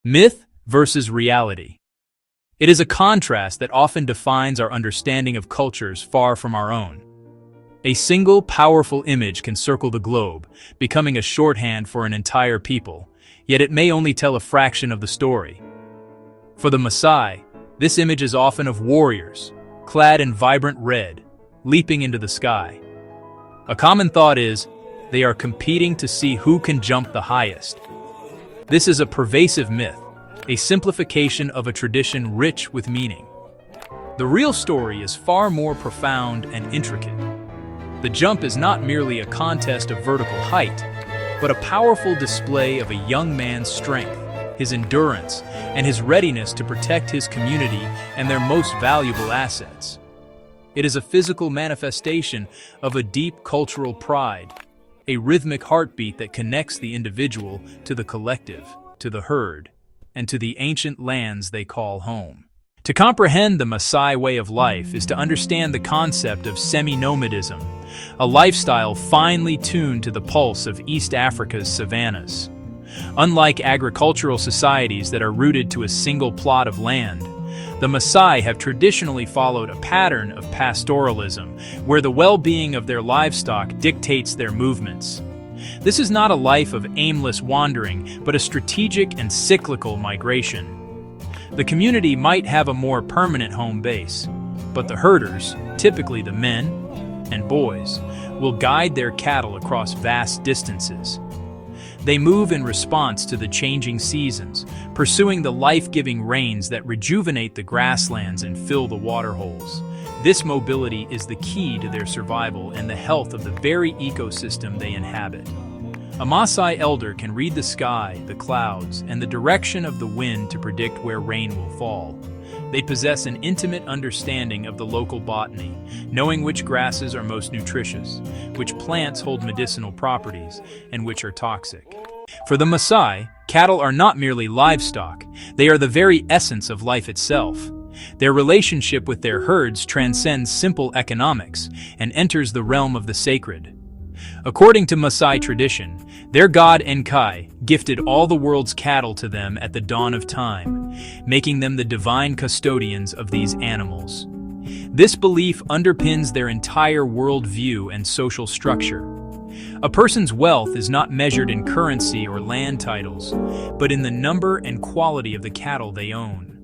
Myth versus reality. It is a contrast that often defines our understanding of cultures far from our own. A single, powerful image can circle the globe, becoming a shorthand for an entire people, yet it may only tell a fraction of the story. For the Maasai, this image is often of warriors, clad in vibrant red, leaping into the sky. A common thought is, they are competing to see who can jump the highest. This is a pervasive myth, a simplification of a tradition rich with meaning. The real story is far more profound and intricate. The jump is not merely a contest of vertical height, but a powerful display of a young man's strength, his endurance, and his readiness to protect his community and their most valuable assets. It is a physical manifestation of a deep cultural pride, a rhythmic heartbeat that connects the individual to the collective, to the herd, and to the ancient lands they call home. To comprehend the Maasai way of life is to understand the concept of semi-nomadism, a lifestyle finely tuned to the pulse of East Africa's savannas. Unlike agricultural societies that are rooted to a single plot of land, the Maasai have traditionally followed a pattern of pastoralism, where the well-being of their livestock dictates their movements. This is not a life of aimless wandering, but a strategic and cyclical migration. The community might have a more permanent home base, but the herders, typically the men and boys, will guide their cattle across vast distances. They move in response to the changing seasons, pursuing the life-giving rains that rejuvenate the grasslands and fill the waterholes. This mobility is the key to their survival and the health of the very ecosystem they inhabit. A Maasai elder can read the sky, the clouds, and the direction of the wind to predict where rain will fall. They possess an intimate understanding of the local botany, knowing which grasses are most nutritious, which plants hold medicinal properties, and which are toxic. For the Maasai, cattle are not merely livestock, they are the very essence of life itself. Their relationship with their herds transcends simple economics and enters the realm of the sacred. According to Maasai tradition, their god Enkai gifted all the world's cattle to them at the dawn of time, making them the divine custodians of these animals. This belief underpins their entire worldview and social structure. A person's wealth is not measured in currency or land titles, but in the number and quality of the cattle they own.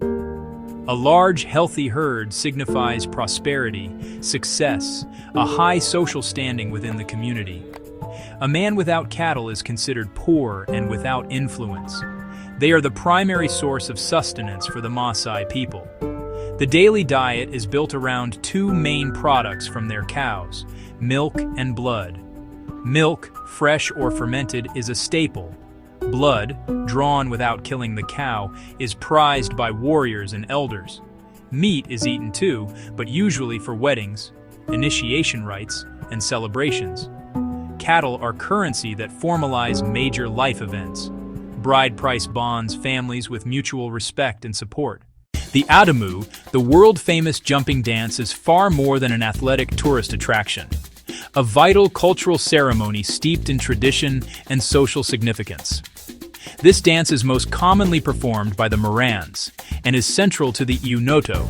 A large, healthy herd signifies prosperity, success, a high social standing within the community. A man without cattle is considered poor and without influence. They are the primary source of sustenance for the Maasai people. The daily diet is built around two main products from their cows, milk and blood. Milk, fresh or fermented, is a staple. Blood, drawn without killing the cow, is prized by warriors and elders. Meat is eaten too, but usually for weddings, initiation rites, and celebrations. Cattle are currency that formalize major life events. Bride price bonds families with mutual respect and support. The Adumu, the world-famous jumping dance, is far more than an athletic tourist attraction. A vital cultural ceremony steeped in tradition and social significance. This dance is most commonly performed by the Morans and is central to the Eunoto,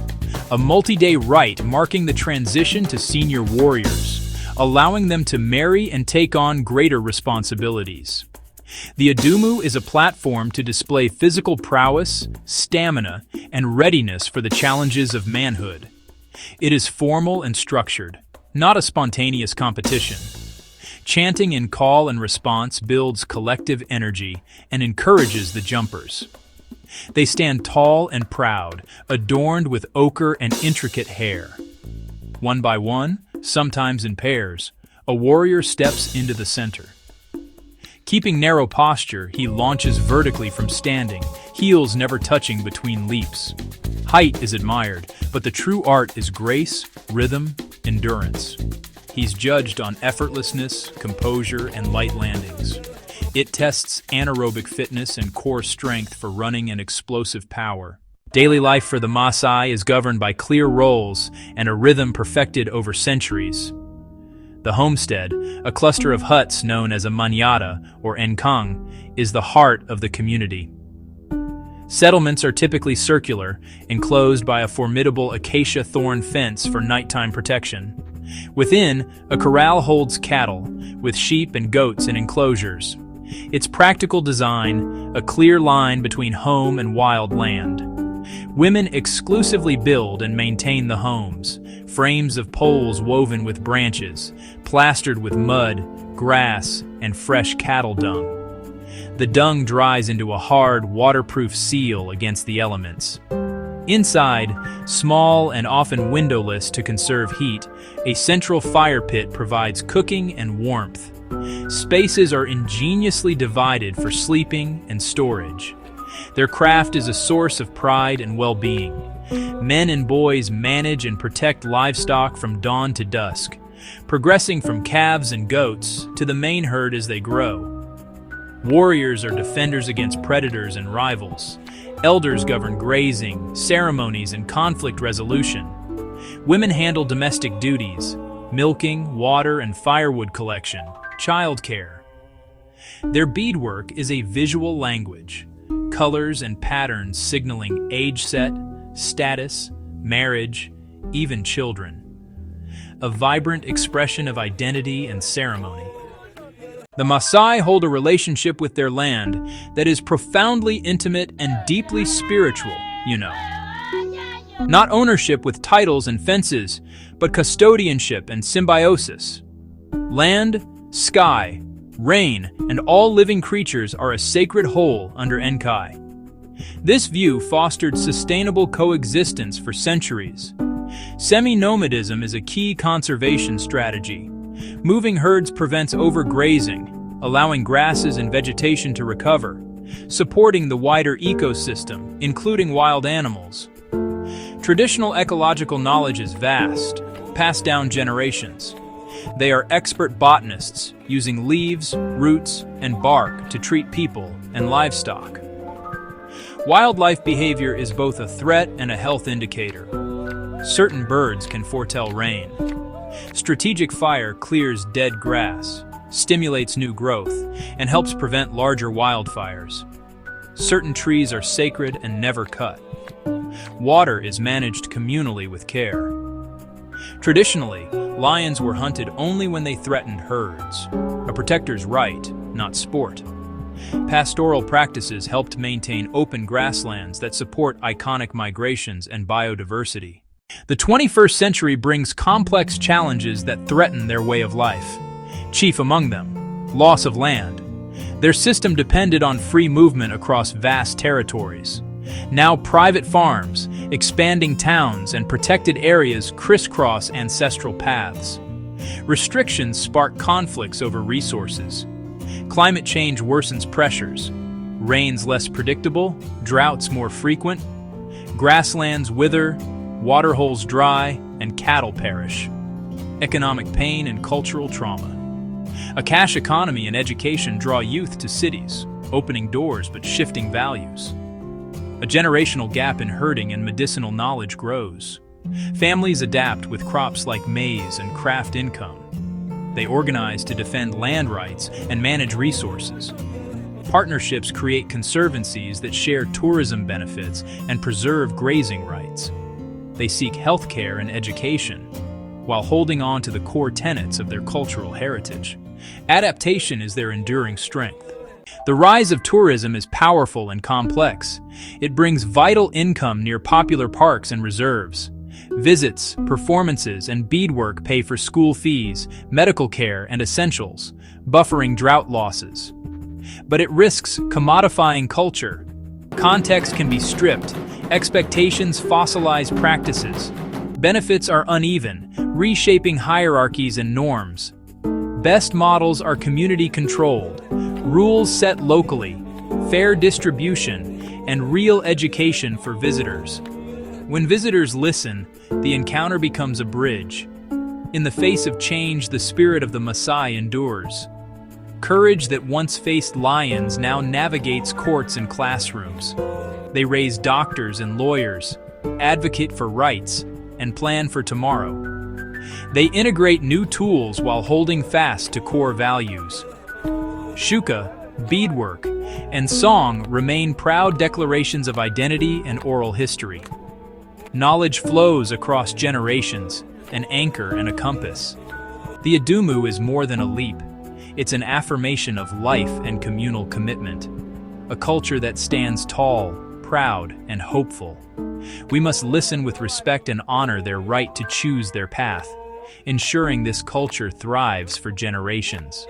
a multi-day rite marking the transition to senior warriors, allowing them to marry and take on greater responsibilities. The Adumu is a platform to display physical prowess, stamina, and readiness for the challenges of manhood. It is formal and structured, not a spontaneous competition. Chanting in call and response builds collective energy and encourages the jumpers. They stand tall and proud, adorned with ochre and intricate hair. One by one, sometimes in pairs, a warrior steps into the center. Keeping narrow posture, he launches vertically from standing, heels never touching between leaps. Height is admired, but the true art is grace, rhythm, endurance. He's judged on effortlessness, composure, and light landings. It tests anaerobic fitness and core strength for running and explosive power. Daily life for the Maasai is governed by clear roles and a rhythm perfected over centuries. The homestead, a cluster of huts known as a manyatta or enkang, is the heart of the community. Settlements are typically circular, enclosed by a formidable acacia thorn fence for nighttime protection. Within, a corral holds cattle, with sheep and goats in enclosures. Its practical design, a clear line between home and wild land. Women exclusively build and maintain the homes, frames of poles woven with branches, plastered with mud, grass, and fresh cattle dung. The dung dries into a hard, waterproof seal against the elements. Inside, small and often windowless to conserve heat, a central fire pit provides cooking and warmth. Spaces are ingeniously divided for sleeping and storage. Their craft is a source of pride and well-being. Men and boys manage and protect livestock from dawn to dusk, progressing from calves and goats to the main herd as they grow. Warriors are defenders against predators and rivals. Elders govern grazing, ceremonies, and conflict resolution. Women handle domestic duties, milking, water and firewood collection, childcare. Their beadwork is a visual language, colors and patterns signaling age set, status, marriage, even children. A vibrant expression of identity and ceremony. The Maasai hold a relationship with their land that is profoundly intimate and deeply spiritual, you know. Not ownership with titles and fences, but custodianship and symbiosis. Land, sky, rain, and all living creatures are a sacred whole under Enkai. This view fostered sustainable coexistence for centuries. Semi-nomadism is a key conservation strategy. Moving herds prevents overgrazing, allowing grasses and vegetation to recover, supporting the wider ecosystem, including wild animals. Traditional ecological knowledge is vast, passed down generations. They are expert botanists, using leaves, roots, and bark to treat people and livestock. Wildlife behavior is both a threat and a health indicator. Certain birds can foretell rain. Strategic fire clears dead grass, stimulates new growth, and helps prevent larger wildfires. Certain trees are sacred and never cut. Water is managed communally with care. Traditionally, lions were hunted only when they threatened herds, a protector's right, not sport. Pastoral practices helped maintain open grasslands that support iconic migrations and biodiversity. The 21st century brings complex challenges that threaten their way of life. Chief among them, loss of land. Their system depended on free movement across vast territories. Now private farms, expanding towns, and protected areas crisscross ancestral paths. Restrictions spark conflicts over resources. Climate change worsens pressures. Rains less predictable, droughts more frequent. Grasslands wither, waterholes dry, and cattle perish. Economic pain and cultural trauma. A cash economy and education draw youth to cities, opening doors but shifting values. A generational gap in herding and medicinal knowledge grows. Families adapt with crops like maize and craft income. They organize to defend land rights and manage resources. Partnerships create conservancies that share tourism benefits and preserve grazing rights. They seek health care and education, while holding on to the core tenets of their cultural heritage. Adaptation is their enduring strength. The rise of tourism is powerful and complex. It brings vital income near popular parks and reserves. Visits, performances, and beadwork pay for school fees, medical care, and essentials, buffering drought losses. But it risks commodifying culture. Context can be stripped, expectations fossilize practices. Benefits are uneven, reshaping hierarchies and norms. Best models are community-controlled, rules set locally, fair distribution, and real education for visitors. When visitors listen, the encounter becomes a bridge. In the face of change, the spirit of the Maasai endures. Courage that once faced lions now navigates courts and classrooms. They raise doctors and lawyers, advocate for rights, and plan for tomorrow. They integrate new tools while holding fast to core values. Shuka, beadwork, and song remain proud declarations of identity and oral history. Knowledge flows across generations, an anchor and a compass. The Adumu is more than a leap. It's an affirmation of life and communal commitment. A culture that stands tall, proud, and hopeful. We must listen with respect and honor their right to choose their path, ensuring this culture thrives for generations.